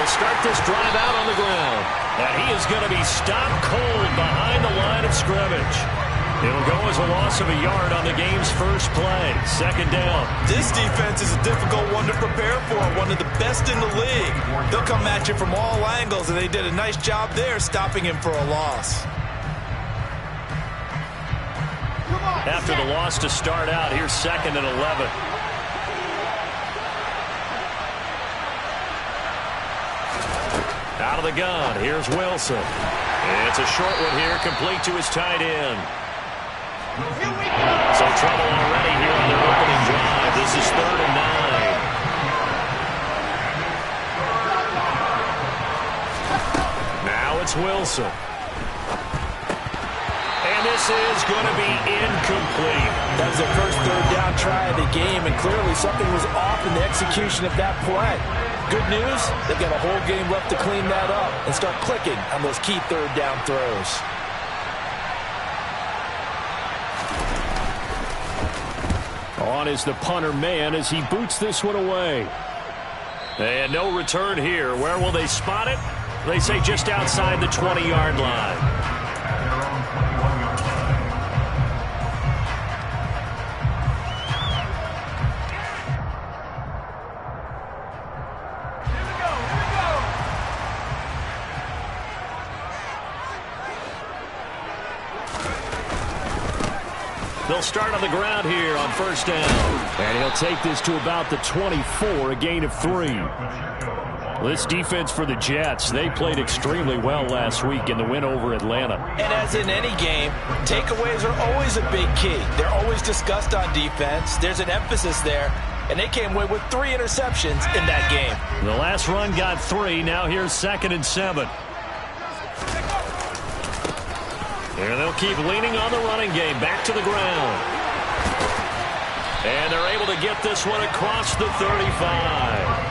They'll start this drive out on the ground. And he is going to be stopped cold behind the line of scrimmage. It'll go as a loss of a yard on the game's first play. Second down. This defense is a difficult one to prepare for, one of the best in the league. They'll come at you from all angles, and they did a nice job there stopping him for a loss. After the loss to start out, here's 2nd and 11. Out of the gun, here's Wilson. It's a short one here, complete to his tight end. So trouble already here on their opening drive. This is 3rd and 9. Now it's Wilson. And this is going to be incomplete. That was their first 3rd down try of the game, and clearly something was off in the execution of that play. Good news, they've got a whole game left to clean that up and start clicking on those key 3rd down throws. On is the punter man as he boots this one away. And no return here. Where will they spot it? They say just outside the 20-yard line. They'll start on the ground here on 1st down. And he'll take this to about the 24, a gain of 3. This defense for the Jets, they played extremely well last week in the win over Atlanta. And as in any game, takeaways are always a big key. They're always discussed on defense. There's an emphasis there. And they came away with 3 interceptions in that game. The last run got 3. Now here's 2nd and 7. And they'll keep leaning on the running game. Back to the ground. And they're able to get this one across the 35.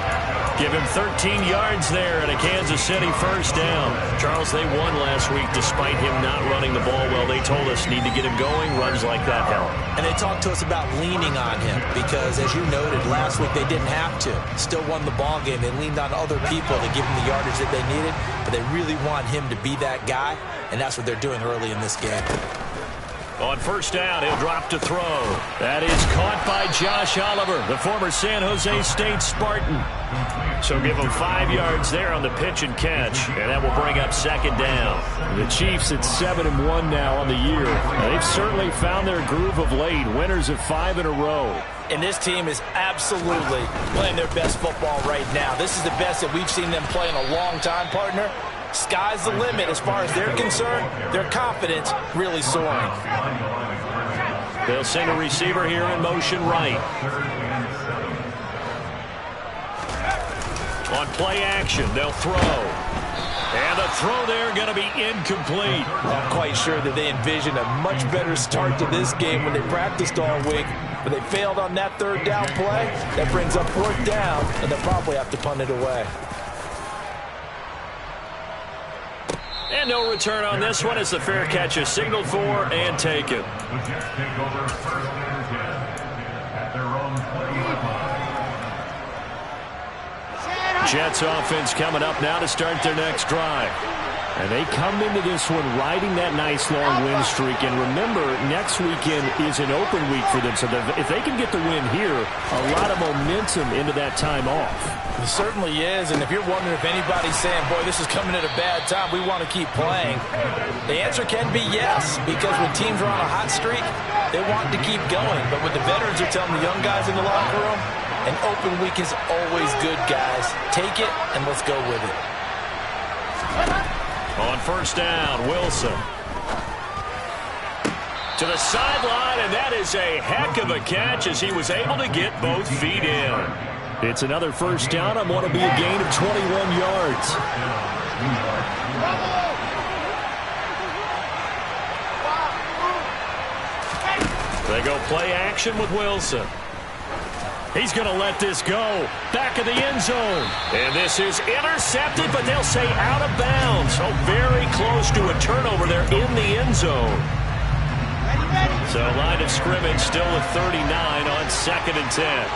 Give him 13 yards there and a Kansas City 1st down. Charles, they won last week despite him not running the ball well. They told us need to get him going. Runs like that help. And they talked to us about leaning on him because, as you noted, last week they didn't have to. Still won the ball game. They leaned on other people to give him the yardage that they needed, but they really want him to be that guy, and that's what they're doing early in this game. On 1st down, he'll drop to throw. That is caught by Josh Oliver, the former San Jose State Spartan. So give him 5 yards there on the pitch and catch, and that will bring up 2nd down. The Chiefs at 7-1 now on the year. They've certainly found their groove of late, winners of 5 in a row. And this team is absolutely playing their best football right now. This is the best that we've seen them play in a long time, partner. Sky's the limit as far as they're concerned. Their confidence really soaring. They'll send a receiver here in motion right. On play action, they'll throw. And the throw there going to be incomplete. I'm quite sure that they envisioned a much better start to this game when they practiced all week. But they failed on that 3rd down play. That brings up 4th down, and they'll probably have to punt it away. And no return on this one as the fair catch is signaled for and taken. Jets offense coming up now to start their next drive. And they come into this one riding that nice long win streak. And remember, next weekend is an open week for them. So if they can get the win here, a lot of momentum into that time off. It certainly is. And if you're wondering if anybody's saying, boy, this is coming at a bad time, we want to keep playing, the answer can be yes. Because when teams are on a hot streak, they want to keep going. But what the veterans are telling the young guys in the locker room, an open week is always good, guys. Take it and let's go with it. On 1st down, Wilson. To the sideline, and that is a heck of a catch as he was able to get both feet in. It's another 1st down on what will be a gain of 21 yards. They go play action with Wilson. He's going to let this go. Back of the end zone. And this is intercepted, but they'll say out of bounds. So very close to a turnover there in the end zone. So line of scrimmage still at 39 on 2nd and 10.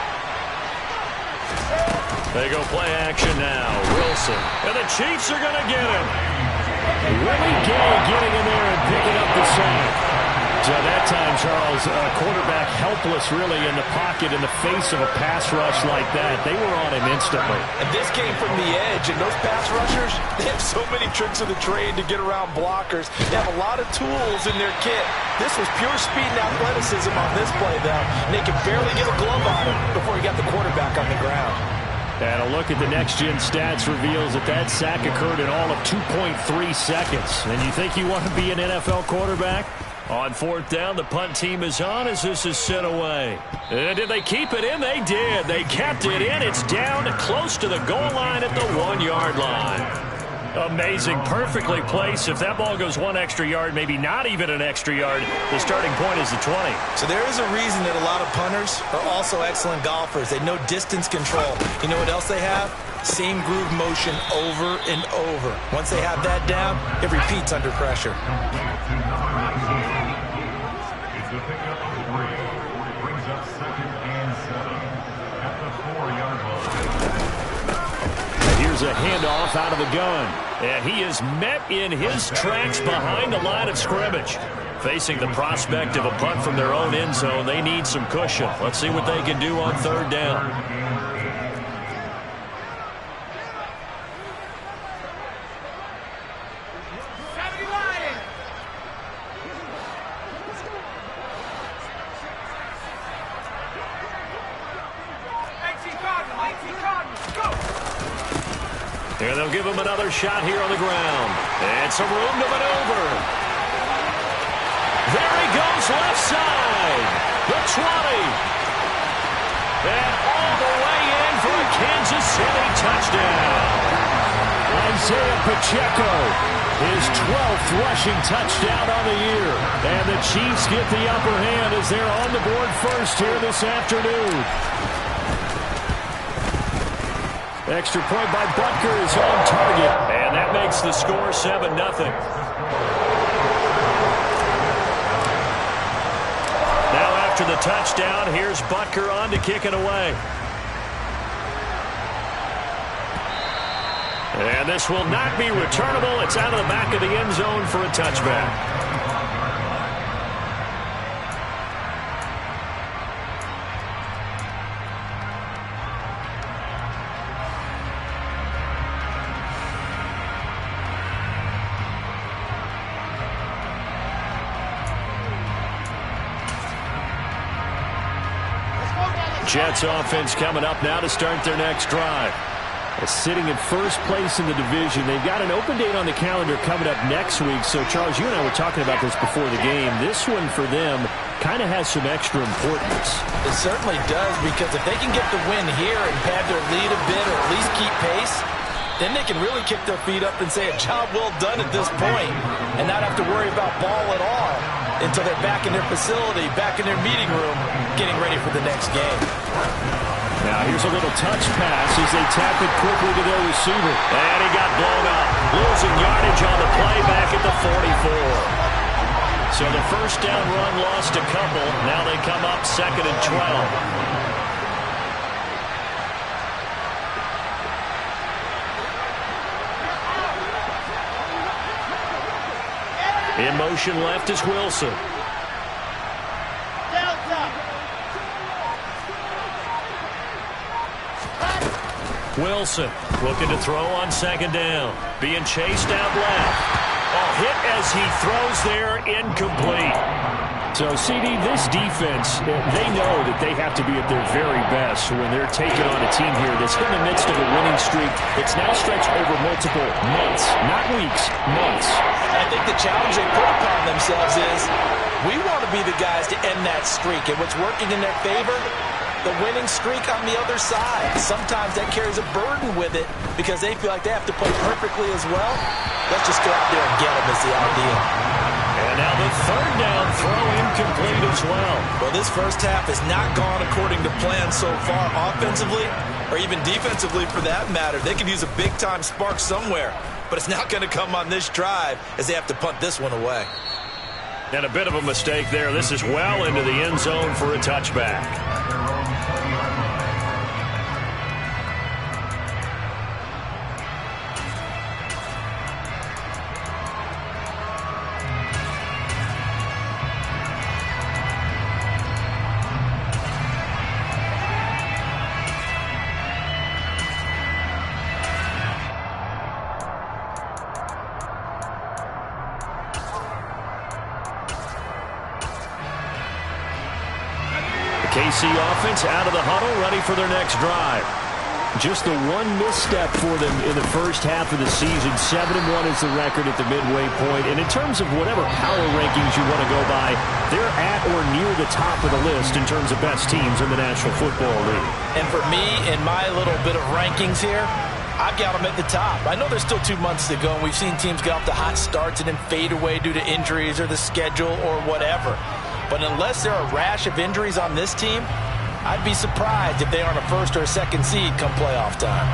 They go play action now. Wilson. And the Chiefs are going to get him. Willie Gay getting in there and picking up the sack. So that time, Charles, quarterback helpless really in the pocket in the face of a pass rush like that. They were on him instantly. And this came from the edge, and those pass rushers, they have so many tricks of the trade to get around blockers. They have a lot of tools in their kit. This was pure speed and athleticism on this play, though. And they could barely get a glove on him before he got the quarterback on the ground. And a look at the next-gen stats reveals that that sack occurred in all of 2.3 seconds. And you think you want to be an NFL quarterback? On fourth down, the punt team is on as this is sent away. And did they keep it in? They did. They kept it in. It's down close to the goal line at the 1-yard line. Amazing. Perfectly placed. If that ball goes 1 extra yard, maybe not even an extra yard, the starting point is the 20. So there is a reason that a lot of punters are also excellent golfers. They know distance control. You know what else they have? Same groove motion over and over. Once they have that down, it repeats under pressure. The pickup of 3 brings up 2nd and 7 at the 4-yard line. Here's a handoff out of the gun. And he is met in his tracks behind the line of scrimmage. Facing the prospect of a punt from their own end zone, they need some cushion. Let's see what they can do on third down. And they'll give him another shot here on the ground. And some room to maneuver. There he goes, left side. The 20. And all the way in for a Kansas City touchdown. Isaiah Pacheco, his 12th rushing touchdown on the year. And the Chiefs get the upper hand as they're on the board first here this afternoon. Extra point by Butker is on target. And that makes the score 7-0. Now after the touchdown, here's Butker on to kick it away. And this will not be returnable. It's out of the back of the end zone for a touchback. Jets offense coming up now to start their next drive. Sitting in first place in the division. They've got an open date on the calendar coming up next week. So, Charles, you and I were talking about this before the game. This one for them kind of has some extra importance. It certainly does, because if they can get the win here and pad their lead a bit or at least keep pace, then they can really kick their feet up and say a job well done at this point and not have to worry about ball at all until they're back in their facility, back in their meeting room, getting ready for the next game. Now here's a little touch pass as they tap it quickly to their receiver. And he got blown up. Losing yardage on the play back at the 44. So the first down run lost a couple. Now they come up 2nd and 12. In motion left is Wilson. Wilson looking to throw on 2nd down. Being chased out left. Hit as he throws there, incomplete. So, CD, this defense, they know that they have to be at their very best when they're taking on a team here that's in the midst of a winning streak. It's now stretched over multiple months, not weeks, months. I think the challenge they put upon themselves is we want to be the guys to end that streak. And what's working in their favor? The winning streak on the other side. Sometimes that carries a burden with it because they feel like they have to play perfectly as well. Let's just go out there and get them is the idea. And now the 3rd down throw incomplete as well. Well, this first half has not gone according to plan so far offensively or even defensively for that matter. They could use a big-time spark somewhere, but it's not going to come on this drive as they have to punt this one away. And a bit of a mistake there. This is well into the end zone for a touchback. KC offense out of the huddle, ready for their next drive. Just the one misstep for them in the first half of the season. 7-1 is the record at the midway point. And in terms of whatever power rankings you want to go by, they're at or near the top of the list in terms of best teams in the National Football League. And for me, in my little bit of rankings here, I've got them at the top. I know there's still 2 months to go, and we've seen teams get off to hot starts and then fade away due to injuries or the schedule or whatever. But unless there are a rash of injuries on this team, I'd be surprised if they aren't a first or a second seed come playoff time.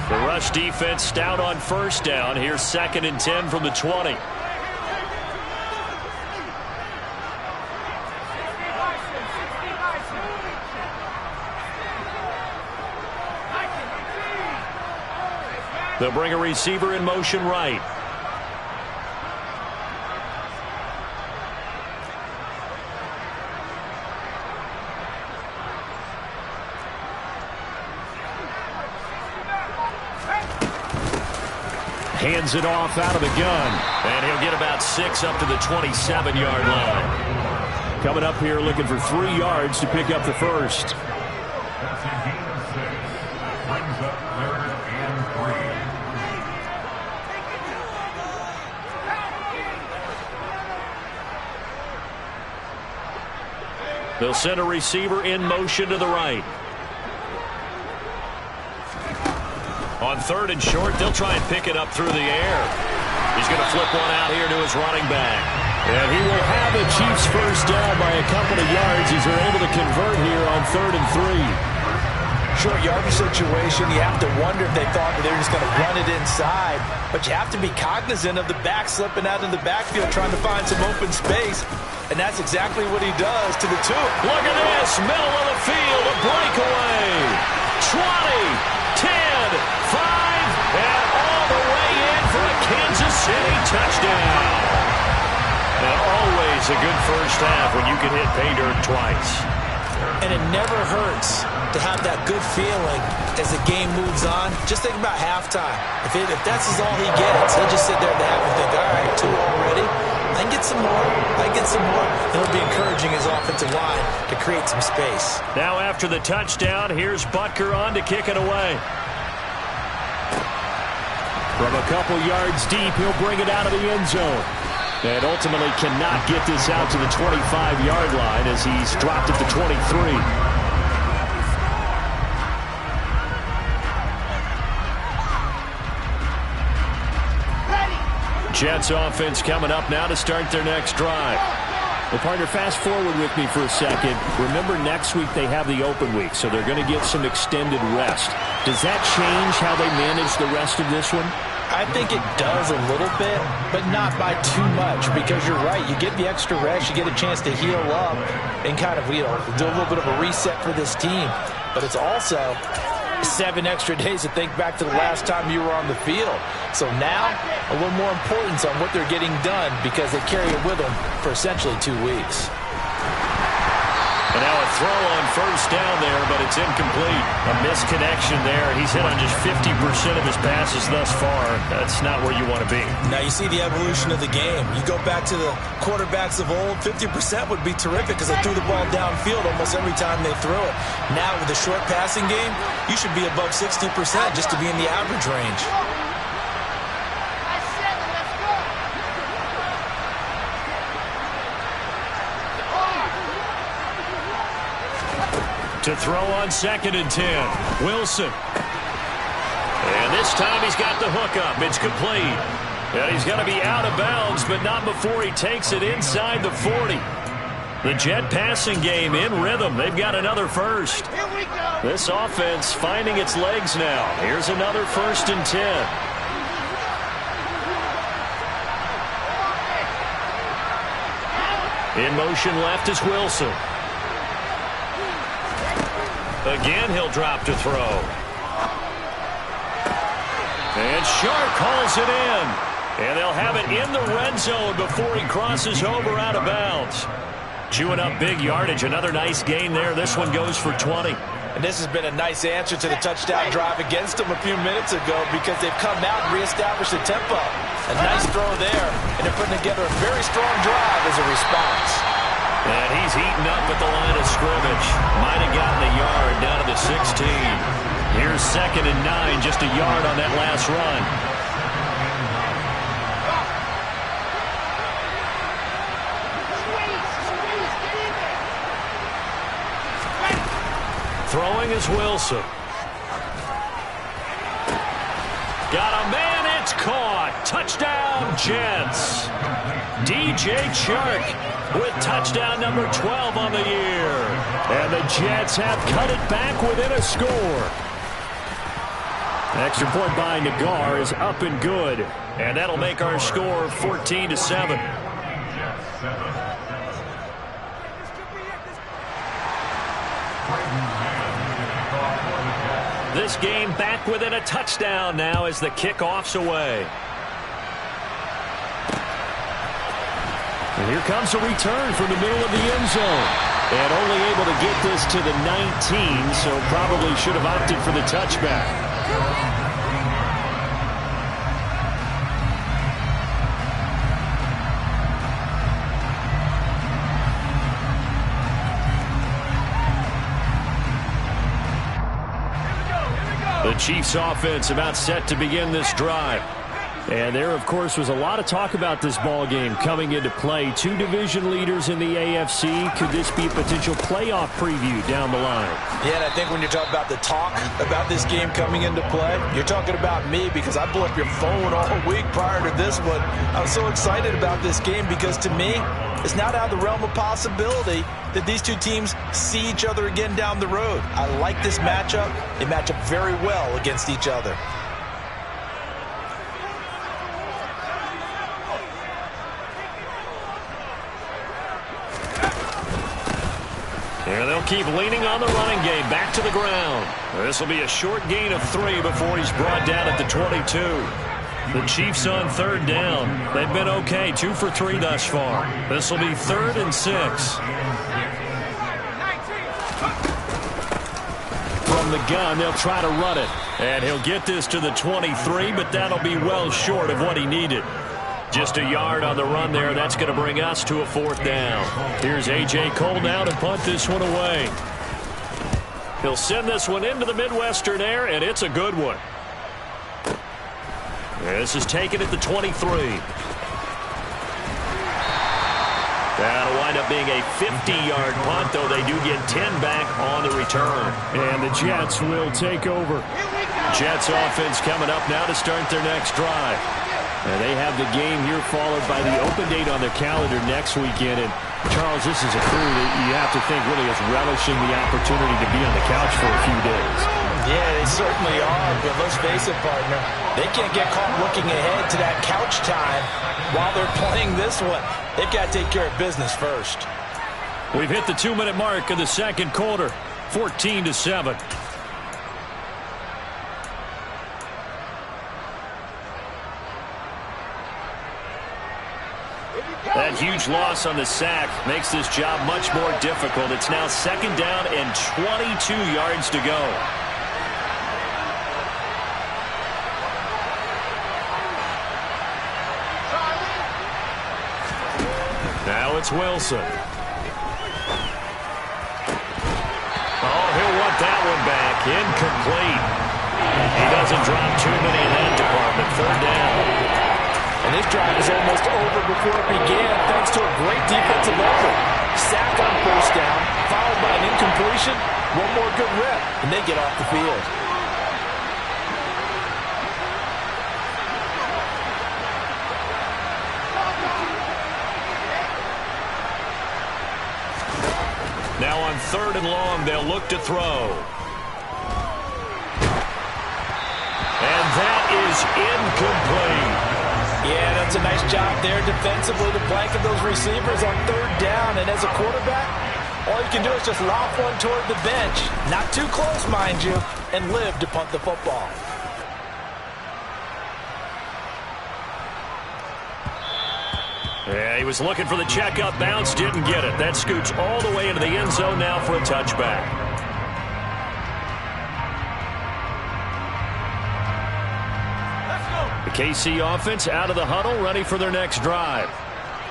The rush defense stout on first down. Here's 2nd and 10 from the 20. They'll bring a receiver in motion right. Hands it off out of the gun. And he'll get about 6 up to the 27-yard line. Coming up here looking for 3 yards to pick up the first. That's a gain of 6. Brings up 3rd and 3. They'll send a receiver in motion to the right. On 3rd and short, they'll try and pick it up through the air. He's going to flip one out here to his running back. And he will have the Chiefs first down by a couple of yards as they're able to convert here on 3rd and 3. Short yardage situation, you have to wonder if they thought that they were just going to run it inside. But you have to be cognizant of the back slipping out of the backfield trying to find some open space. And that's exactly what he does to the 2. Look at this, middle of the field, a breakaway. 20, 10, 5, and all the way in for a Kansas City touchdown. And always a good first half when you can hit pay dirt twice. And it never hurts to have that good feeling as the game moves on. Just think about halftime. If that's all he gets, he'll just sit there at the half and think, all right, 2 already. I can get some more. I can get some more. He'll be encouraging his offensive line to create some space. Now after the touchdown, here's Butker on to kick it away. From a couple yards deep, he'll bring it out of the end zone. And ultimately cannot get this out to the 25-yard line as he's dropped at the 23. Jets offense coming up now to start their next drive. Well, partner, fast forward with me for a second. Remember, next week they have the open week, so they're going to get some extended rest. Does that change how they manage the rest of this one? I think it does a little bit, but not by too much, because you're right. You get the extra rest, you get a chance to heal up and kind of, do a little bit of a reset for this team. But it's also 7 extra days to think back to the last time you were on the field. So now, a little more importance on what they're getting done because they carry it with them for essentially 2 weeks. And now a throw on first down there, but it's incomplete. A misconnection there. He's hit on just 50% of his passes thus far. That's not where you want to be. Now you see the evolution of the game. You go back to the quarterbacks of old, 50% would be terrific because they threw the ball downfield almost every time they threw it. Now with the short passing game, you should be above 60% just to be in the average range. To throw on 2nd and 10. Wilson. And this time he's got the hookup. It's complete. And he's going to be out of bounds, but not before he takes it inside the 40. The Jet passing game in rhythm. They've got another first. This offense finding its legs now. Here's another 1st and 10. In motion left is Wilson. Again, he'll drop to throw. And Sharp calls it in. And they'll have it in the red zone before he crosses over out of bounds. Chewing up big yardage. Another nice gain there. This one goes for 20. And this has been a nice answer to the touchdown drive against them a few minutes ago because they've come out and reestablished the tempo. A nice throw there. And they're putting together a very strong drive as a response. And he's eaten up at the line of scrimmage. Might have gotten a yard down to the 16. Here's 2nd and 9, just a yard on that last run. Throwing is Wilson. Got a man, it's caught. Touchdown, Jets. DJ Chark with touchdown number 12 on the year. And the Jets have cut it back within a score. Extra point by Nagar is up and good. And that'll make our score 14-7. This game back within a touchdown now as the kickoff's away. And here comes a return from the middle of the end zone. And only able to get this to the 19, so probably should have opted for the touchback. The Chiefs offense about set to begin this drive. And there, of course, was a lot of talk about this ball game coming into play. Two division leaders in the AFC. Could this be a potential playoff preview down the line? Yeah, and I think when you're talking about the talk about this game coming into play, you're talking about me because I blew up your phone all week prior to this one. I was so excited about this game because to me, it's not out of the realm of possibility that these two teams see each other again down the road. I like this matchup. They match up very well against each other. And they'll keep leaning on the running game back to the ground. This will be a short gain of 3 before he's brought down at the 22. The Chiefs on 3rd down. They've been okay, 2 for 3 thus far. This will be 3rd and 6. From the gun, they'll try to run it. And he'll get this to the 23, but that'll be well short of what he needed. Just a yard on the run there. That's going to bring us to a 4th down. Here's A.J. Cole now to punt this one away. He'll send this one into the Midwestern air, and it's a good one. This is taken at the 23. That'll wind up being a 50-yard punt, though they do get 10 back on the return. And the Jets will take over. Jets offense coming up now to start their next drive. And they have the game here followed by the open date on their calendar next weekend. And, Charles, this is a crew that you have to think really is relishing the opportunity to be on the couch for a few days. Yeah, they certainly are. But let's face it, partner, they can't get caught looking ahead to that couch time while they're playing this one. They've got to take care of business first. We've hit the 2-minute mark of the second quarter, 14-7. That huge loss on the sack makes this job much more difficult. It's now 2nd down and 22 yards to go. Now it's Wilson. Oh, he'll want that one back. Incomplete. He doesn't drop too many in that department. 3rd down. And this drive is almost over before it began thanks to a great defensive effort. Sack on 1st down, followed by an incompletion. One more good rep, and they get off the field. Now on 3rd and long, they'll look to throw. And that is incomplete. Yeah, that's a nice job there defensively to blanket those receivers on 3rd down. And as a quarterback, all you can do is just lob one toward the bench. Not too close, mind you, and live to punt the football. Yeah, he was looking for the checkup bounce, didn't get it. That scoots all the way into the end zone now for a touchback. The KC offense out of the huddle, ready for their next drive.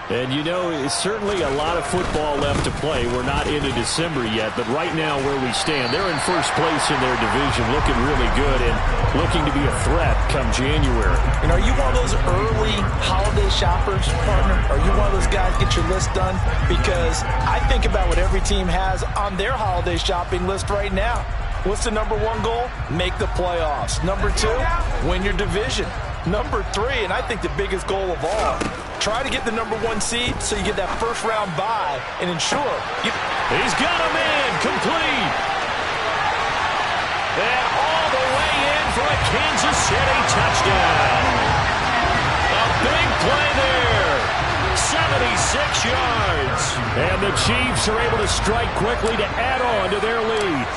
And you know, it's certainly a lot of football left to play. We're not into December yet, but right now where we stand, they're in first place in their division, looking really good and looking to be a threat come January. And are you one of those early holiday shoppers, partner? Are you one of those guys get your list done? Because I think about what every team has on their holiday shopping list right now. What's the number one goal? Make the playoffs. Number two, win your division. Number three, and I think the biggest goal of all, try to get the number one seed so you get that first round bye and ensure you... He's got him in, complete. And all the way in for a Kansas City touchdown. A big play there. 76 yards. And the Chiefs are able to strike quickly to add on to their lead.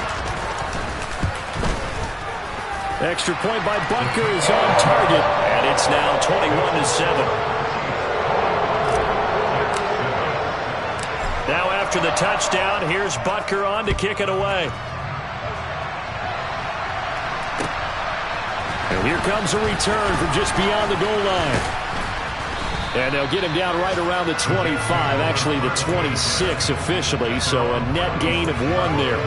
Extra point by Butker is on target, and it's now 21-7. Now after the touchdown, here's Butker on to kick it away. And here comes a return from just beyond the goal line. And they'll get him down right around the 25, actually the 26 officially, so a net gain of 1 there.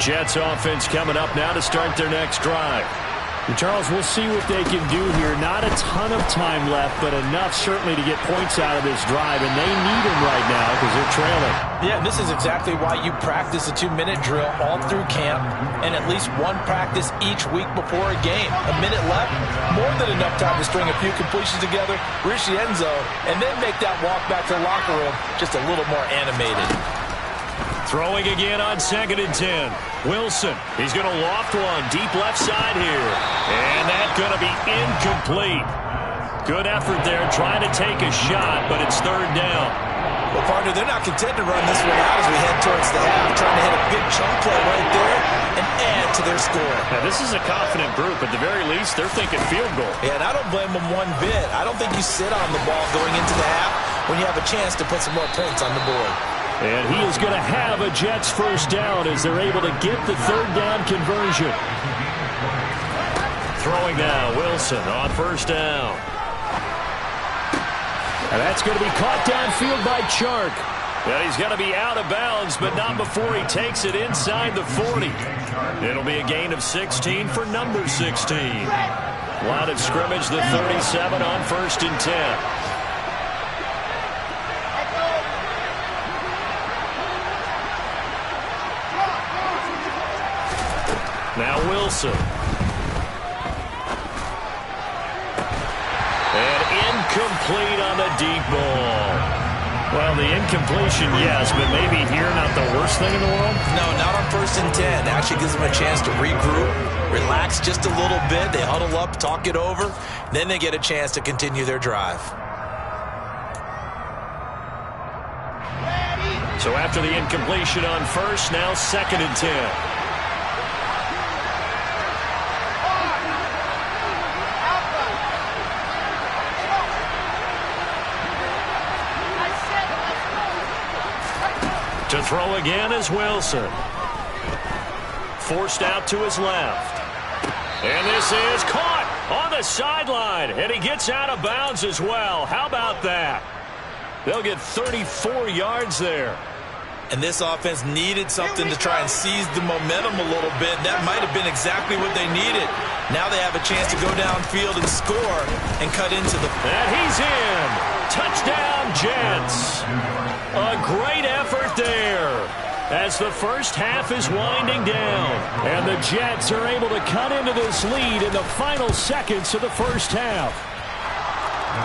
Jets offense coming up now to start their next drive. And Charles, we'll see what they can do here. Not a ton of time left, but enough certainly to get points out of this drive, and they need them right now because they're trailing. Yeah, and this is exactly why you practice a 2-minute drill all through camp and at least one practice each week before a game. A minute left, more than enough time to string a few completions together, reach the end zone, and then make that walk back to the locker room just a little more animated. Throwing again on 2nd and 10. Wilson, he's going to loft one deep left side here. And that's going to be incomplete. Good effort there trying to take a shot, but it's 3rd down. Well, partner, they're not content to run this one out as we head towards the half, trying to hit a big chunk play right there and add to their score. Now, this is a confident group. At the very least, they're thinking field goal. Yeah, and I don't blame them one bit. I don't think you sit on the ball going into the half when you have a chance to put some more points on the board. And he is going to have a Jets first down as they're able to get the 3rd down conversion. Throwing now, Wilson on 1st down. And that's going to be caught downfield by Chark. And he's going to be out of bounds, but not before he takes it inside the 40. It'll be a gain of 16 for number 16. Line of scrimmage, the 37 on 1st and 10. Now Wilson. And incomplete on the deep ball. Well, the incompletion, yes, but maybe here not the worst thing in the world? No, not on 1st and 10. Actually gives them a chance to regroup, relax just a little bit. They huddle up, talk it over. Then they get a chance to continue their drive. So after the incompletion on 1st, now 2nd and 10. To throw again is Wilson. Forced out to his left. And this is caught on the sideline. And he gets out of bounds as well. How about that? They'll get 34 yards there. And this offense needed something to try and seize the momentum a little bit. That might have been exactly what they needed. Now they have a chance to go downfield and score and cut into the... And he's in. Touchdown, Jets. A great effort there as the first half is winding down. And the Jets are able to cut into this lead in the final seconds of the first half.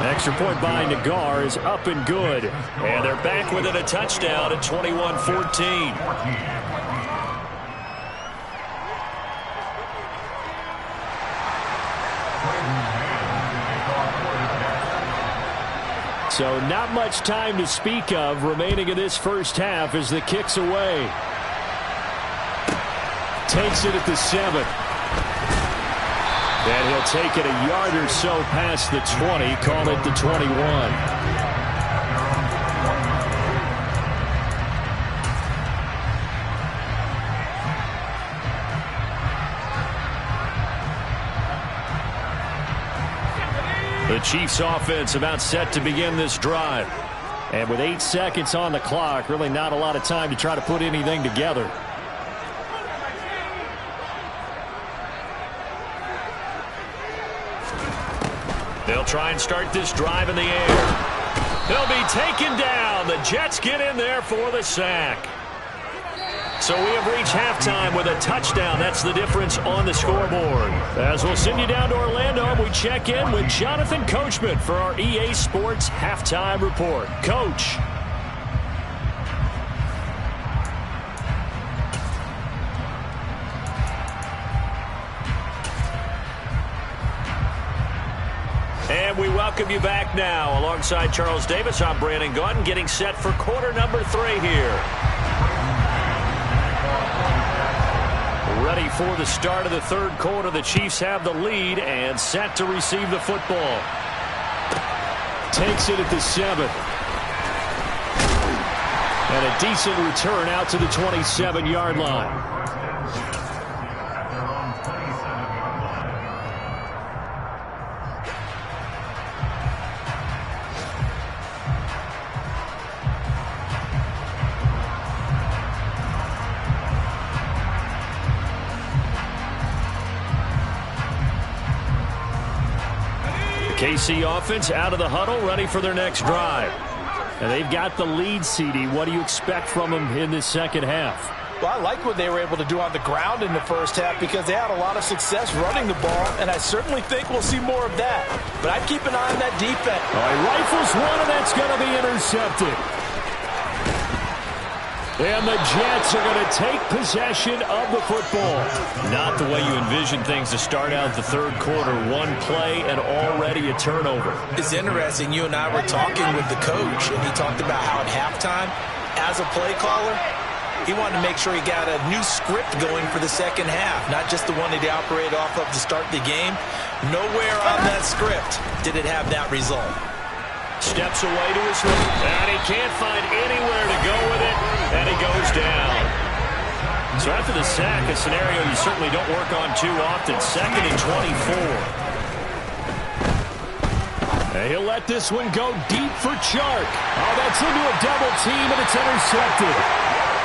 Extra point by Nagar is up and good. And they're back within a touchdown at 21-14. So not much time to speak of remaining in this first half as the kick's away. Takes it at the 7. And he'll take it a yard or so past the 20, call it the 21. The Chiefs offense about set to begin this drive. And with 8 seconds on the clock, really not a lot of time to try to put anything together. They'll try and start this drive in the air. They'll be taken down. The Jets get in there for the sack. So we have reached halftime with a touchdown. That's the difference on the scoreboard. As we'll send you down to Orlando, we check in with Jonathan Coachman for our EA Sports Halftime Report. Coach. And we welcome you back now. Alongside Charles Davis, I'm Brandon Gaudin, getting set for quarter number 3 here. Ready for the start of the third quarter. The Chiefs have the lead and set to receive the football. Takes it at the 7. And a decent return out to the 27-yard line. KC offense out of the huddle, ready for their next drive. And they've got the lead, CD. What do you expect from them in this second half? Well, I like what they were able to do on the ground in the first half because they had a lot of success running the ball, and I certainly think we'll see more of that. But I'd keep an eye on that defense. All right, rifles one, and that's going to be intercepted. And the Jets are going to take possession of the football. Not the way you envision things to start out the third quarter. One play and already a turnover. It's interesting. You and I were talking with the coach, and he talked about how at halftime, as a play caller, he wanted to make sure he got a new script going for the second half, not just the one that he operated off of to start the game. Nowhere on that script did it have that result. Steps away to his left, and he can't find anywhere to go with it, and he goes down. So after the sack, a scenario you certainly don't work on too often. 2nd and 24. And he'll let this one go deep for Chark. Oh, that's into a double team, and it's intercepted.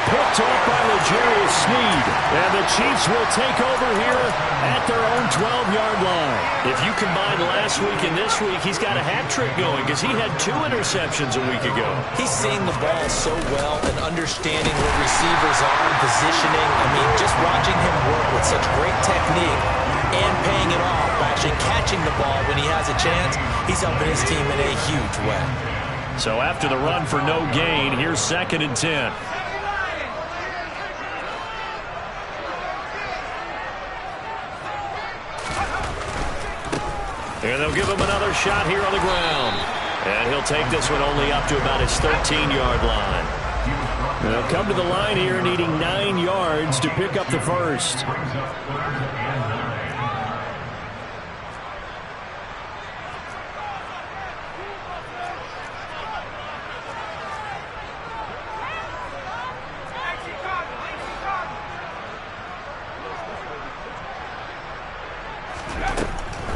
Picked off by L'Jarius Sneed. And the Chiefs will take over here at their own 12-yard line. If you combine last week and this week, he's got a hat trick going because he had 2 interceptions a week ago. He's seeing the ball so well and understanding where receivers are and positioning. I mean, just watching him work with such great technique and paying it off by actually catching the ball when he has a chance, he's helping his team in a huge way. So after the run for no gain, here's 2nd and 10. And they'll give him another shot here on the ground. And he'll take this one only up to about his 13-yard line. They'll come to the line here needing 9 yards to pick up the first.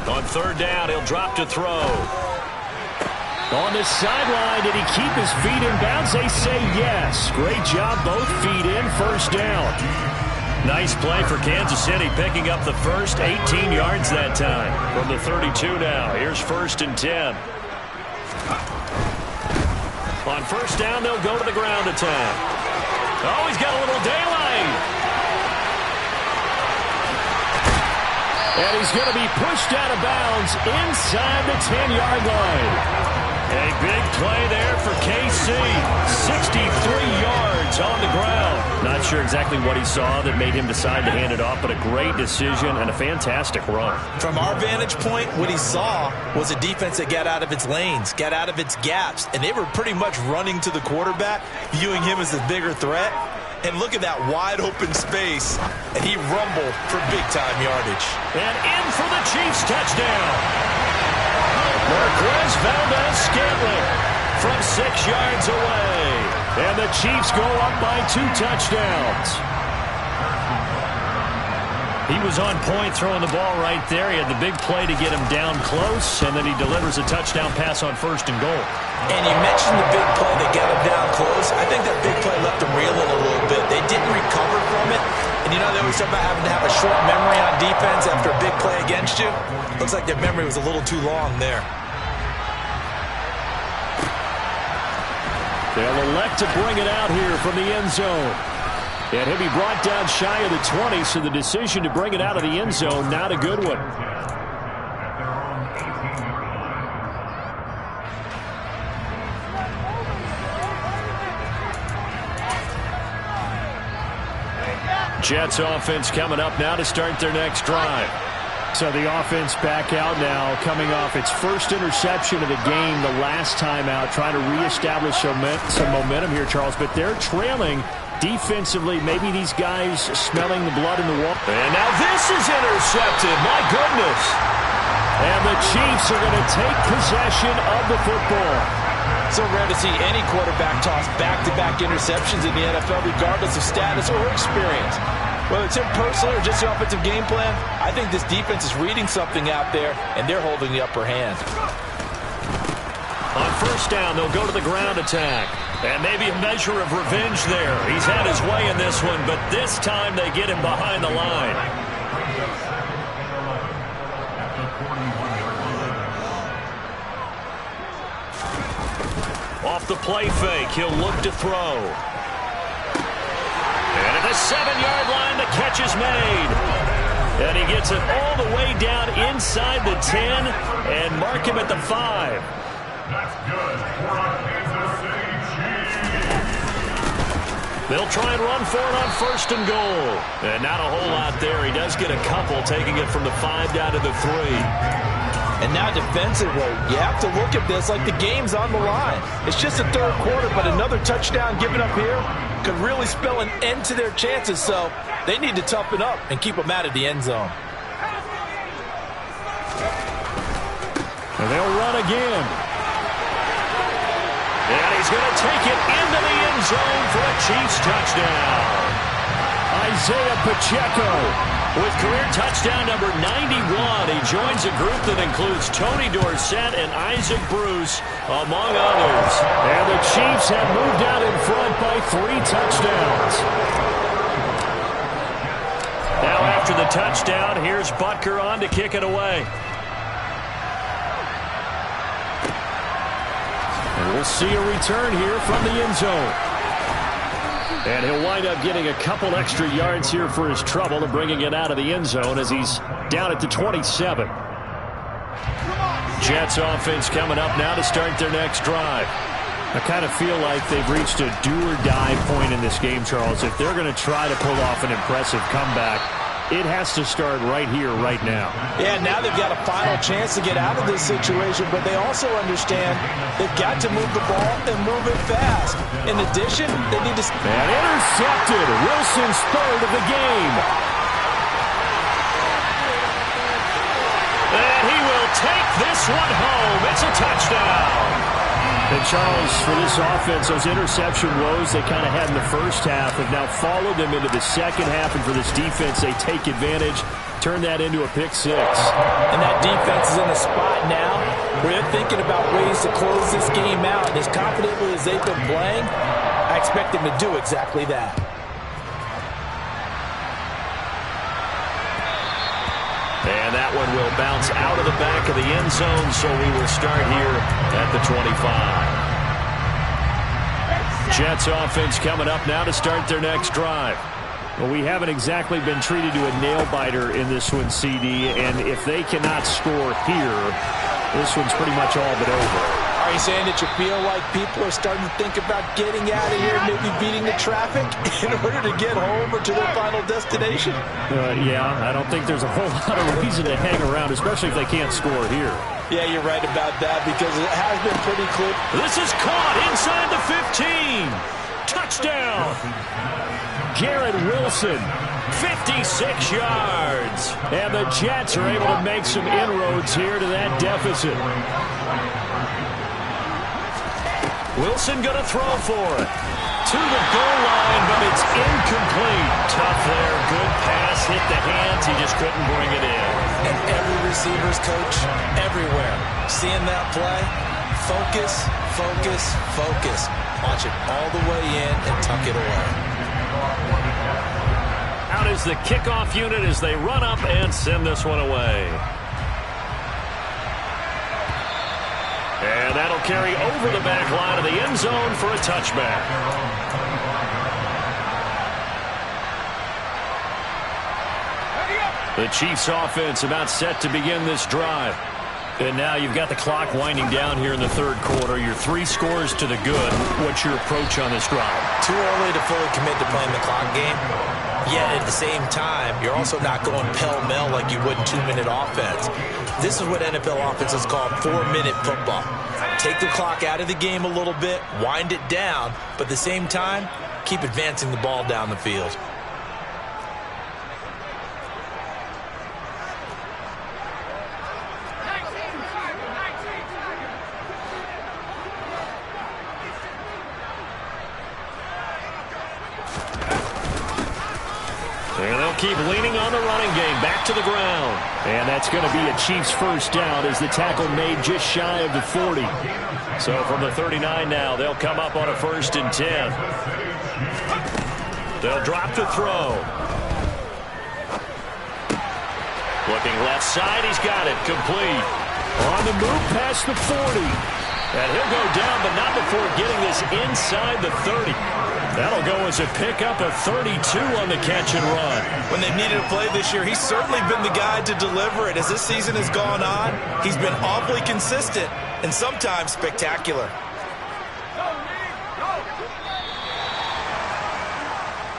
On 3rd down, he'll drop to throw. On the sideline, did he keep his feet in bounds? They say yes. Great job, both feet in, 1st down. Nice play for Kansas City, picking up the first 18 yards that time. From the 32 now, here's 1st and 10. On 1st down, they'll go to the ground attack. Oh, he's got a little daylight. And he's going to be pushed out of bounds inside the 10-yard line. A big play there for KC. 63 yards on the ground. Not sure exactly what he saw that made him decide to hand it off, but a great decision and a fantastic run. From our vantage point, what he saw was a defense that got out of its lanes, got out of its gaps, and they were pretty much running to the quarterback, viewing him as the bigger threat. And look at that wide open space, and he rumbled for big-time yardage. And in for the Chiefs touchdown. Marquez Valdez-Scantling from 6 yards away. And the Chiefs go up by 2 touchdowns. He was on point throwing the ball right there. He had the big play to get him down close, and then he delivers a touchdown pass on 1st and goal. And you mentioned the big play that got him down close. I think that big play left him reeling a little bit. They didn't recover from it. And you know, they always talk about having to have a short memory on defense after a big play against you. Looks like their memory was a little too long there. They'll elect to bring it out here from the end zone. And he'll be brought down shy of the 20, so the decision to bring it out of the end zone, not a good one. Jets offense coming up now to start their next drive. So the offense back out now, coming off its first interception of the game the last time out, trying to reestablish some momentum here, Charles. But they're trailing defensively. Maybe these guys smelling the blood in the water. And now this is intercepted. My goodness. And the Chiefs are going to take possession of the football. So rare to see any quarterback toss back-to-back interceptions in the NFL, regardless of status or experience. Whether it's him personally or just the offensive game plan, I think this defense is reading something out there, and they're holding the upper hand. On 1st down, they'll go to the ground attack. And maybe a measure of revenge there. He's had his way in this one, but this time they get him behind the line. Off the play fake, he'll look to throw. And at the 7-yard line, the catch is made. And he gets it all the way down inside the 10 and mark him at the 5. That's good for Kansas City Chiefs. They'll try and run for it on 1st and goal. And not a whole lot there. He does get a couple, taking it from the 5 down to the 3. And now defensively, you have to look at this like the game's on the line. It's just the 3rd quarter, but another touchdown given up here could really spell an end to their chances. So they need to toughen up and keep them out of the end zone. And they'll run again. And he's going to take it into the end zone for a Chiefs touchdown. Isaiah Pacheco with career touchdown number 91. He joins a group that includes Tony Dorsett and Isaac Bruce, among others. And the Chiefs have moved out in front by 3 touchdowns. Now after the touchdown, here's Butker on to kick it away. And we'll see a return here from the end zone. And he'll wind up getting a couple extra yards here for his trouble and bringing it out of the end zone as he's down at the 27. Jets offense coming up now to start their next drive. I kind of feel like they've reached a do-or-die point in this game, Charles. If they're going to try to pull off an impressive comeback, it has to start right here, right now. Yeah, now they've got a final chance to get out of this situation, but they also understand they've got to move the ball and move it fast. In addition, they need to... And intercepted. Wilson's 3rd of the game. And he will take this one home. It's a touchdown. And Charles, for this offense, those interception woes they kind of had in the first half have now followed them into the second half. And for this defense, they take advantage, turn that into a pick 6. And that defense is in a spot now where they're thinking about ways to close this game out. And as confidently as they've been playing, I expect them to do exactly that. And that one will bounce out of the back of the end zone, so we will start here at the 25. Jets offense coming up now to start their next drive. Well, we haven't exactly been treated to a nail-biter in this one, CD, and if they cannot score here, this one's pretty much all but over. Are you saying that you feel like people are starting to think about getting out of here, maybe beating the traffic in order to get home or to their final destination? Yeah, I don't think there's a whole lot of reason to hang around, especially if they can't score here. Yeah, you're right about that because it has been pretty clear. This is caught inside the 15. Touchdown. Garrett Wilson, 56 yards. And the Jets are able to make some inroads here to that deficit. Wilson going to throw for it. To the goal line, but it's incomplete. Tough there. Good pass. Hit the hands. He just couldn't bring it in. And every receiver's coach, everywhere, seeing that play, focus, focus, focus. Watch it all the way in and tuck it away. Out is the kickoff unit as they run up and send this one away. And that'll carry over the back line of the end zone for a touchback. The Chiefs offense about set to begin this drive. And now you've got the clock winding down here in the third quarter. Your 3 scores to the good. What's your approach on this drive? Too early to fully commit to playing the clock game. Yet at the same time, you're also not going pell-mell like you would in 2-minute offense. This is what NFL offenses call 4-minute football. Take the clock out of the game a little bit, wind it down, but at the same time, keep advancing the ball down the field. And they'll keep leaning on the running game. Back to the ground. And that's going to be a Chiefs first down as the tackle made just shy of the 40. So from the 39 now, they'll come up on a 1st and 10. They'll drop to throw. Looking left side. He's got it. Complete. On the move past the 40. And he'll go down, but not before getting this inside the 30. That'll go as a pickup of 32 on the catch and run. When they've needed a play this year, he's certainly been the guy to deliver it. As this season has gone on, he's been awfully consistent and sometimes spectacular.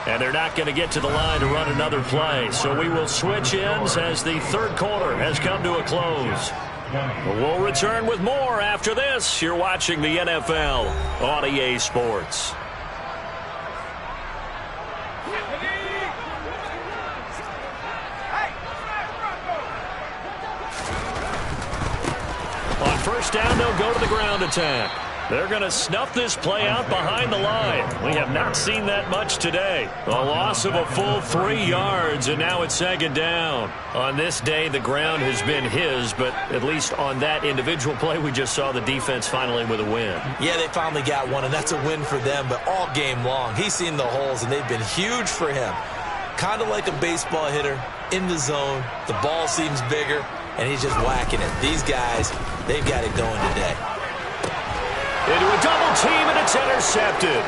And they're not going to get to the line to run another play. So we will switch ends as the third quarter has come to a close. We'll return with more after this. You're watching the NFL on EA Sports. On first down, they'll go to the ground attack. They're going to snuff this play out behind the line. We have not seen that much today. A loss of a full 3 yards, and now it's 2nd down. On this day, the ground has been his, but at least on that individual play, we just saw the defense finally with a win. Yeah, they finally got one, and that's a win for them, but all game long, he's seen the holes, and they've been huge for him. Kind of like a baseball hitter in the zone. The ball seems bigger, and he's just whacking it. These guys, they've got it going today. Into a double team, and it's intercepted.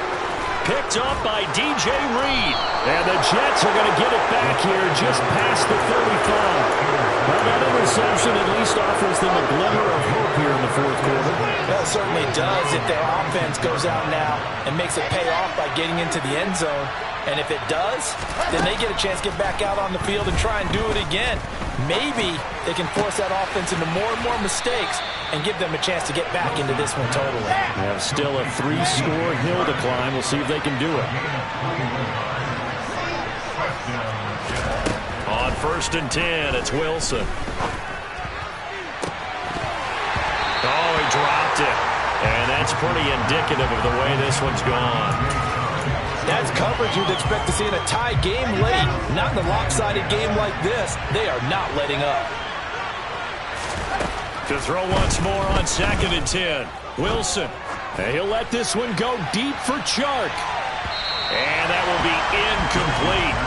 Picked up by DJ Reed. And the Jets are going to get it back here just past the 35. Well, that interception at least offers them a glimmer of hope here in the fourth quarter. Well, it certainly does if their offense goes out now and makes it pay off by getting into the end zone. And if it does, then they get a chance to get back out on the field and try and do it again. Maybe they can force that offense into more and more mistakes and give them a chance to get back into this one totally. They have still a 3-score hill to climb. We'll see if they can do it. On 1st and 10, it's Wilson. Oh, he dropped it. And that's pretty indicative of the way this one's gone. That's coverage you'd expect to see in a tie game late. Not in a lopsided game like this. They are not letting up. To throw once more on 2nd and 10. Wilson. And he'll let this one go deep for Chark. And that will be incomplete.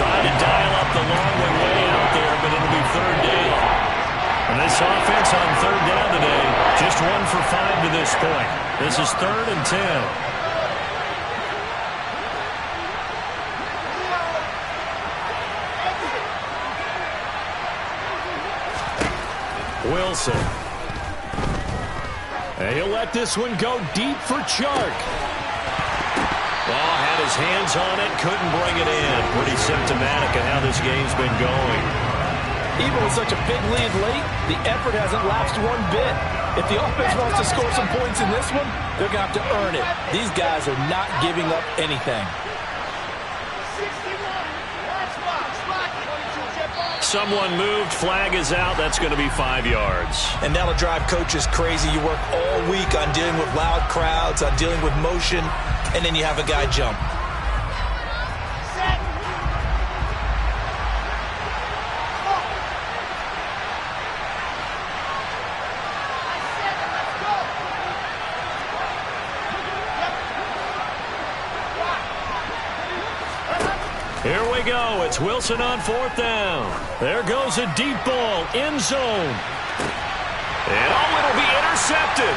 Trying to dial up the long way out there, but it'll be 3rd down. And this offense on 3rd down today, just 1 for 5 to this point. This is 3rd and 10. Wilson. And he'll let this one go deep for Chark. Well, had his hands on it, couldn't bring it in. Pretty symptomatic of how this game's been going. Even with such a big lead late, the effort hasn't lapsed one bit. If the offense wants to score some points in this one, they're going to have to earn it. These guys are not giving up anything. someone moved. Flag is out. That's going to be 5 yards. And that'll drive coaches crazy. You work all week on dealing with loud crowds, on dealing with motion, and then you have a guy jump. Here we go. It's Wilson on 4th down. There goes a deep ball. End zone. And it'll be intercepted.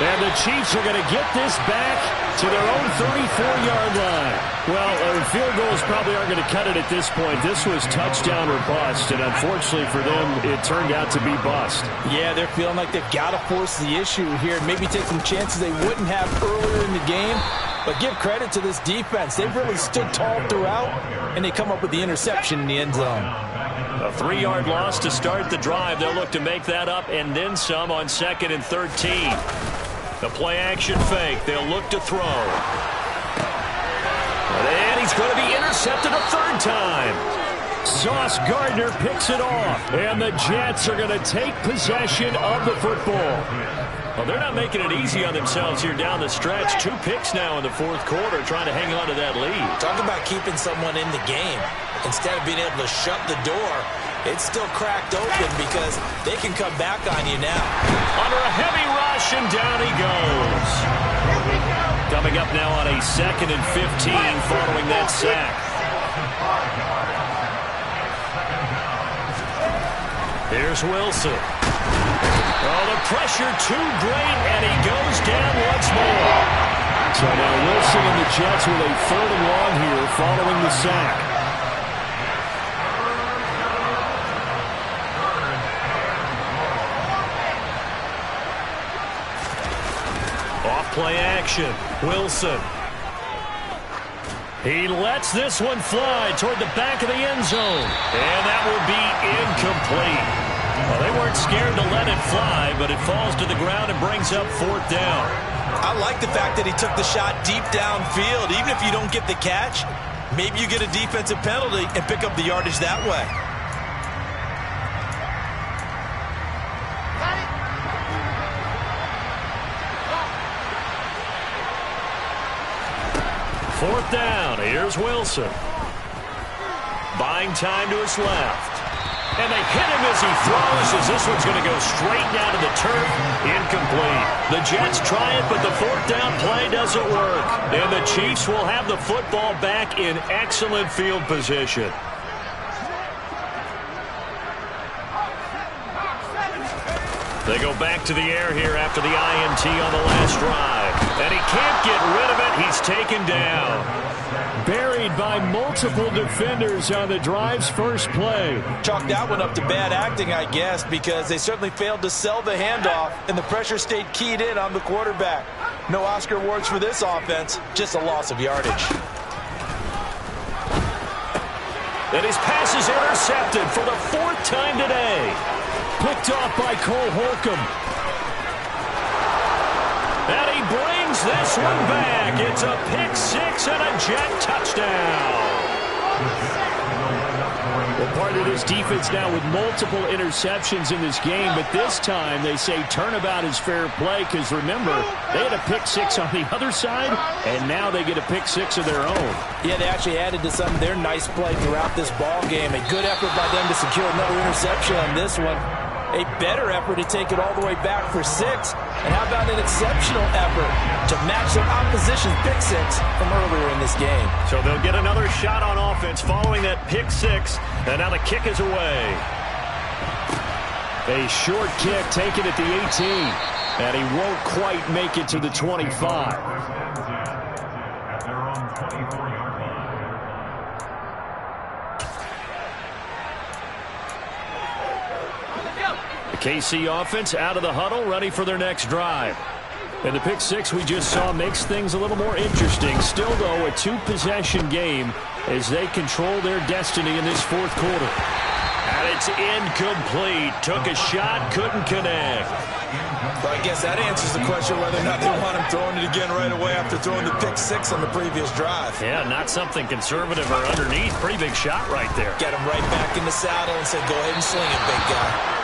And the Chiefs are going to get this back to their own 34-yard line. Well, field goals probably aren't going to cut it at this point. This was touchdown or bust, and unfortunately for them, it turned out to be bust. Yeah, they're feeling like they've got to force the issue here and maybe take some chances they wouldn't have earlier in the game. But give credit to this defense. They've really stood tall throughout, and they come up with the interception in the end zone. A 3-yard loss to start the drive. They'll look to make that up and then some on 2nd and 13. The play-action fake. They'll look to throw. And he's going to be intercepted a 3rd time. Sauce Gardner picks it off. And the Jets are going to take possession of the football. Well, they're not making it easy on themselves here down the stretch. 2 picks now in the 4th quarter, trying to hang on to that lead. Talk about keeping someone in the game. Instead of being able to shut the door, it's still cracked open because they can come back on you now. Under a heavy rush, and down he goes. Coming up now on a 2nd and 15 following that sack. Here's Wilson. Oh, the pressure too great, and he goes down once more. So now Wilson and the Jets with a 3rd and long here following the sack. Play action. Wilson. He lets this one fly toward the back of the end zone. And that will be incomplete. Well, they weren't scared to let it fly, but it falls to the ground and brings up 4th down. I like the fact that he took the shot deep downfield. Even if you don't get the catch, maybe you get a defensive penalty and pick up the yardage that way. Fourth down. Here's Wilson. Buying time to his left. And they hit him as he throws, as this one's going to go straight down to the turf. Incomplete. The Jets try it, but the 4th down play doesn't work. And the Chiefs will have the football back in excellent field position. They go back to the air here after the INT on the last drive. And he can't get rid of it. He's taken down. Buried by multiple defenders on the drive's first play. Chalk that one up to bad acting, I guess, because they certainly failed to sell the handoff, and the pressure stayed keyed in on the quarterback. No Oscar awards for this offense, just a loss of yardage. And his pass is intercepted for the 4th time today. Picked off by Cole Holcomb. And he brings this one back. It's a pick 6 and a Jet touchdown. Well, part of this defense now with multiple interceptions in this game, but this time they say turnabout is fair play because, remember, they had a pick 6 on the other side, and now they get a pick 6 of their own. Yeah, they actually added to some of their nice play throughout this ball game. A good effort by them to secure another interception on this one. A better effort to take it all the way back for 6. And how about an exceptional effort to match their opposition's pick 6 from earlier in this game. So they'll get another shot on offense following that pick 6. And now the kick is away. A short kick taken at the 18. And he won't quite make it to the 25. At their own 24-yard line. KC offense out of the huddle, ready for their next drive. And the pick 6 we just saw makes things a little more interesting. Still, though, a 2-possession game as they control their destiny in this 4th quarter. And it It's incomplete. Took a shot, couldn't connect. Well, I guess that answers the question whether or not they want him throwing it again right away after throwing the pick six on the previous drive. Yeah, not something conservative or underneath. Pretty big shot right there. Get him right back in the saddle and say, go ahead and sling it, big guy.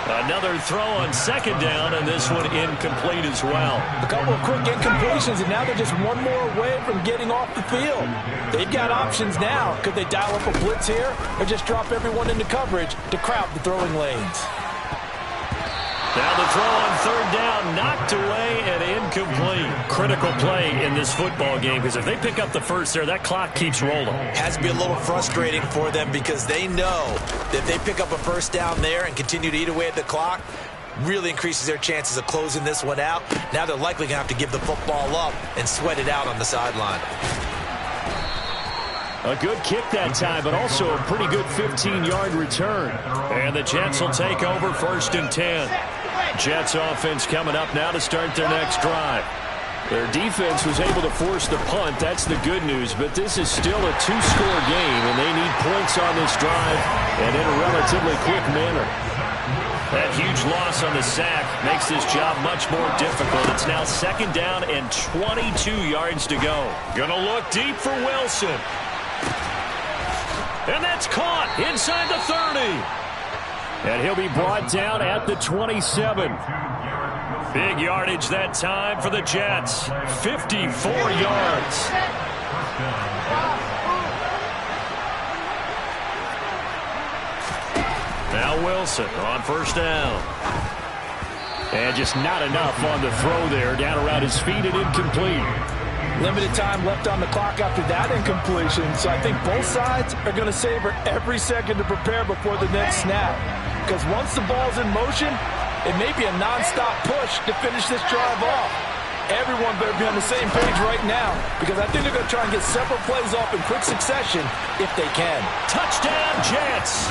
Another throw on second down, and this one incomplete as well. A couple of quick incompletions, and now they're just one more away from getting off the field. They've got options now. Could they dial up a blitz here or just drop everyone into coverage to crowd the throwing lanes? Now the throw on third down, knocked away and incomplete. Critical play in this football game, because if they pick up the first there, that clock keeps rolling. Has to be a little frustrating for them because they know that if they pick up a first down there and continue to eat away at the clock, really increases their chances of closing this one out. Now they're likely going to have to give the football up and sweat it out on the sideline. A good kick that time, but also a pretty good 15-yard return. And the Jets will take over 1st and 10. Jets offense coming up now to start their next drive. Their defense was able to force the punt. That's the good news, but this is still a two-score game, and they need points on this drive and in a relatively quick manner. That huge loss on the sack makes this job much more difficult. It's now 2nd down and 22 yards to go. Gonna look deep for Wilson. And that's caught inside the 30. And he'll be brought down at the 27. Big yardage that time for the Jets. 54 yards. Now Wilson on 1st down. And just not enough on the throw there. Down around his feet and incomplete. Limited time left on the clock after that incompletion, so I think both sides are going to savor every second to prepare before the next snap. Because once the ball's in motion, it may be a nonstop push to finish this drive off. Everyone better be on the same page right now, because I think they're going to try and get several plays off in quick succession if they can. Touchdown, Jets!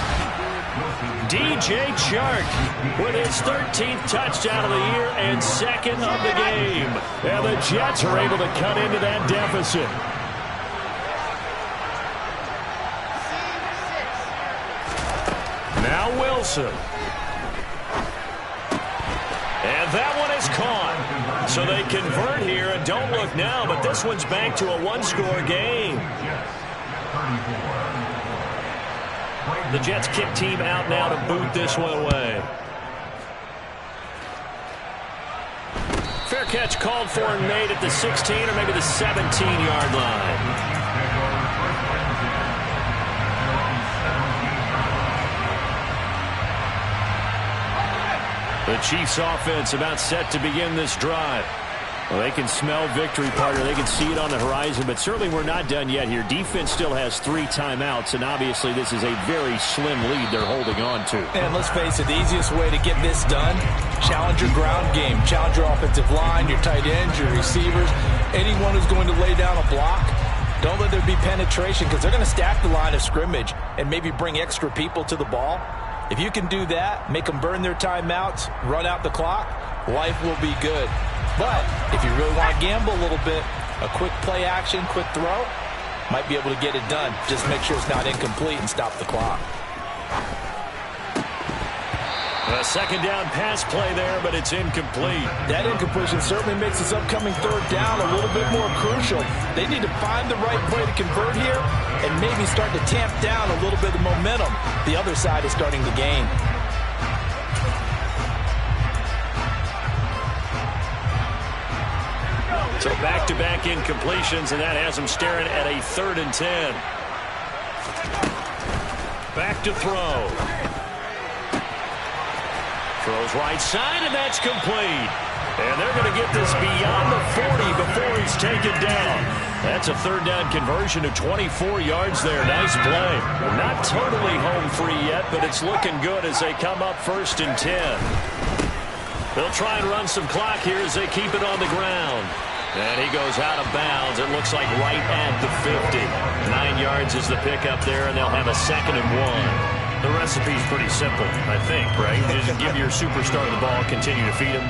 DJ Chark with his 13th touchdown of the year and 2nd of the game. And the Jets are able to cut into that deficit. Now Wilson. And that one is caught. So they convert here, and don't look now, but this one's back to a one-score game. The Jets kick team out now to boot this one away. Fair catch called for and made at the 16 or maybe the 17-yard line. The Chiefs offense about set to begin this drive. Well, they can smell victory, partner. They can see it on the horizon, but certainly we're not done yet here. Defense still has 3 timeouts, and obviously this is a very slim lead they're holding on to. And let's face it, the easiest way to get this done, challenge your ground game. Challenge your offensive line, your tight ends, your receivers, anyone who's going to lay down a block. Don't let there be penetration, because they're going to stack the line of scrimmage and maybe bring extra people to the ball. If you can do that, make them burn their timeouts, run out the clock, life will be good. But if you really want to gamble a little bit, a quick play action, quick throw, might be able to get it done. Just make sure it's not incomplete and stop the clock. A 2nd down pass play there, but it's incomplete. That incompletion certainly makes this upcoming 3rd down a little bit more crucial. They need to find the right play to convert here and maybe start to tamp down a little bit of momentum. The other side is starting to gain. So back-to-back incompletions, and that has them staring at a 3rd and 10. Back to throw. Throws right side, and that's complete. And they're going to get this beyond the 40 before he's taken down. That's a 3rd down conversion of 24 yards there. Nice play. Not totally home free yet, but it's looking good as they come up 1st and 10. They'll try and run some clock here as they keep it on the ground. And he goes out of bounds. It looks like right at the 50. 9 yards is the pickup there, and they'll have a 2nd and 1. The recipe's pretty simple, I think, right? Just give your superstar the ball, continue to feed him.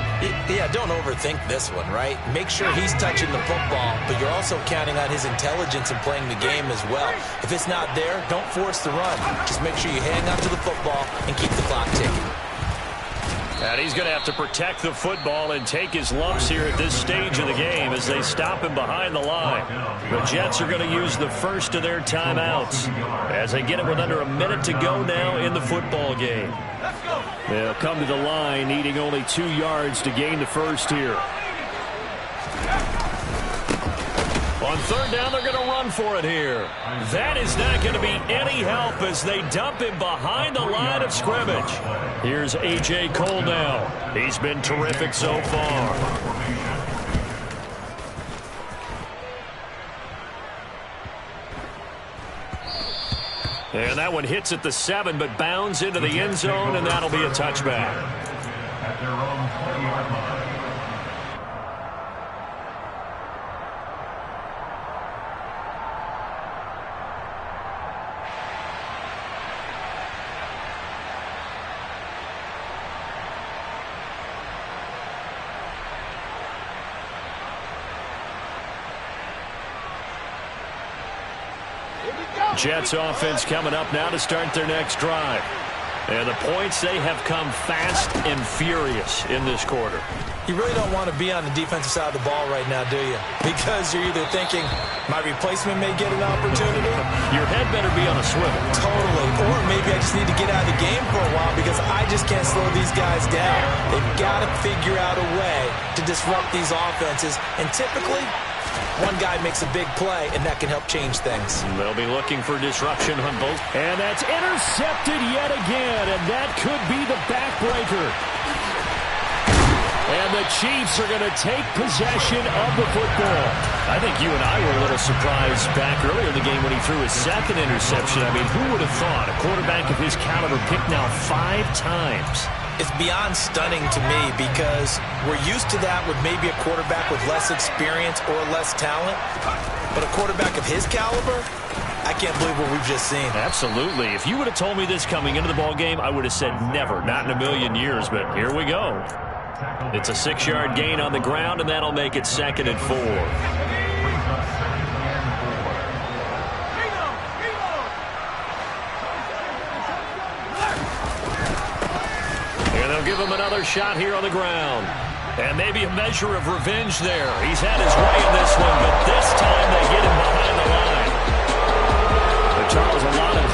Yeah, don't overthink this one, right? Make sure he's touching the football, but you're also counting on his intelligence in playing the game as well. If it's not there, don't force the run. Just make sure you hang on to the football and keep the clock ticking. And he's going to have to protect the football and take his lumps here at this stage of the game as they stop him behind the line. The Jets are going to use the first of their timeouts as they get it with under a minute to go now in the football game. They'll come to the line needing only 2 yards to gain the first here. On third down, they're going to run for it here. That is not going to be any help as they dump him behind the line of scrimmage. Here's A.J. Cole now. He's been terrific so far. And that one hits at the 7, but bounds into the end zone, and that'll be a touchback. At their own 20-yard line. Jets offense coming up now to start their next drive. And the points, they have come fast and furious in this quarter. You really don't want to be on the defensive side of the ball right now, do you? Because you're either thinking, my replacement may get an opportunity. Your head better be on a swivel. Totally. Or maybe I just need to get out of the game for a while because I just can't slow these guys down. They've got to figure out a way to disrupt these offenses. And typically, one guy makes a big play, and that can help change things. They'll be looking for disruption on both. And that's intercepted yet again, and that could be the backbreaker. And the Chiefs are going to take possession of the football. I think you and I were a little surprised back earlier in the game when he threw his second interception. I mean, who would have thought a quarterback of his caliber picked now 5 times? It's beyond stunning to me because we're used to that with maybe a quarterback with less experience or less talent. But a quarterback of his caliber, I can't believe what we've just seen. Absolutely. If you would have told me this coming into the ball game, I would have said never, not in a million years. But here we go. It's a 6-yard gain on the ground, and that'll make it 2nd and 4. They'll give him another shot here on the ground. And maybe a measure of revenge there. He's had his way in this one, but this time they get him behind the line. But Charles, a lot of